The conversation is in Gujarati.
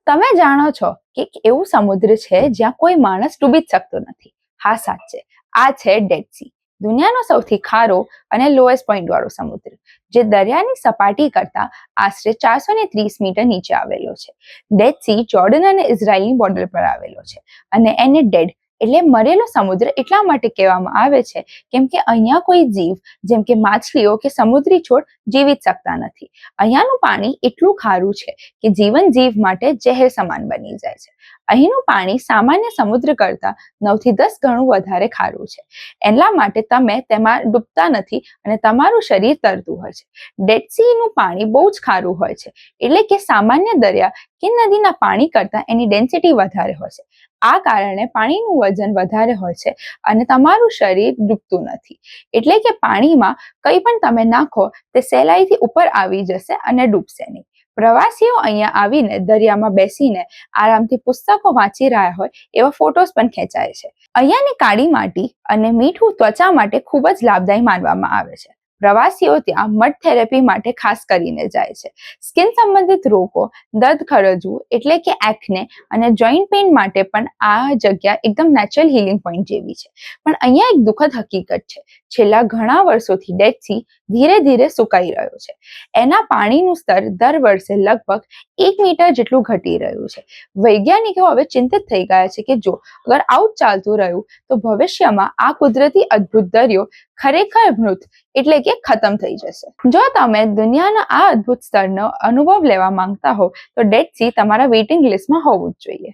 તમે જાણો છો કે એવું સમુદ્ર છે જ્યાં કોઈ માણસ ડૂબી જ શકતો નથી? હા, સાચે, આ છે ડેડ સી, દુનિયાનો સૌથી ખારો અને લોએસ્ટ પોઈન્ટ વાળો સમુદ્ર, જે દરિયાની સપાટી કરતા આશરે 430 મીટર નીચે આવેલો છે. ડેડ સી જોર્ડન અને ઇઝરાયલની બોર્ડર પર આવેલો છે અને એને ડેડ એટલે મરેલો સમુદ્ર એટલા માટે કહેવામાં આવે છે કેમ કે અહીંયા કોઈ જીવ જેમ કે માછલીઓ કે સમુદ્રી છોડ જીવી જ શકતા નથી. અહીંયાનું પાણી એટલું ખારું છે કે જીવન જીવ માટે ઝેર સમાન બની જાય છે. અહીંનું પાણી સામાન્ય સમુદ્ર કરતા 9 થી 10 ગણું વધારે ખારું છે. એટલા માટે તમે તેમાં ડૂબતા નથી અને તમારું શરીર તરતું હોય છે. ડેડ સી નું પાણી બહુ જ ખારું હોય છે, એટલે કે સામાન્ય દરિયા કે નદીના પાણી કરતા એની ડેન્સિટી વધારે હોય છે. આ કારણે પાણીનું વજન વધારે હોય છે અને તમારું શરીર ડૂબતું નથી. એટલે કે પાણીમાં કંઈ પણ તમે નાખો તે સહેલાઈથી ઉપર આવી જશે અને ડૂબશે નહીં. પ્રવાસીઓ અહીંયા આવીને દરિયામાં બેસીને આરામથી પુસ્તકો વાંચી રહ્યા હોય એવા ફોટોસ પણ ખેંચાય છે. અહીંયાની કાળી માટી અને મીઠું ત્વચા માટે ખૂબ જ લાભદાયી માનવામાં આવે છે. પ્રવાસીઓ ત્યાં મડ થેરેપી માટે ખાસ કરીને જાય છે. સ્કિન સંબંધિત રોગો, દર્દ ખરજવું એટલે કે એક્ને અને જોઈન્ટ પેઇન માટે પણ આ જગ્યા એકદમ નેચરલ હીલિંગ પોઈન્ટ જેવી છે. પણ અહીંયા એક દુઃખદ હકીકત છે. છેલ્લા ઘણા વર્ષોથી ડેડ સી ધીરે ધીરે સુકાઈ રહ્યો છે. એના પાણીનું સ્તર દર વર્ષે લગભગ 1 મીટર જેટલું ઘટી રહ્યું છે. વૈજ્ઞાનિકો હવે ચિંતિત થઈ ગયા છે કે જો અગર આવું ચાલતું રહ્યું તો ભવિષ્યમાં આ કુદરતી અદ્ભુત દરિયો ખરેખર મૃત એટલે કે ખતમ થઈ જશે. જો તમે દુનિયાના આ અદ્ભુત સ્થળનો અનુભવ લેવા માંગતા હો તો ડેડ સી તમારા વેઇટિંગ લિસ્ટમાં હોવું જ જોઈએ.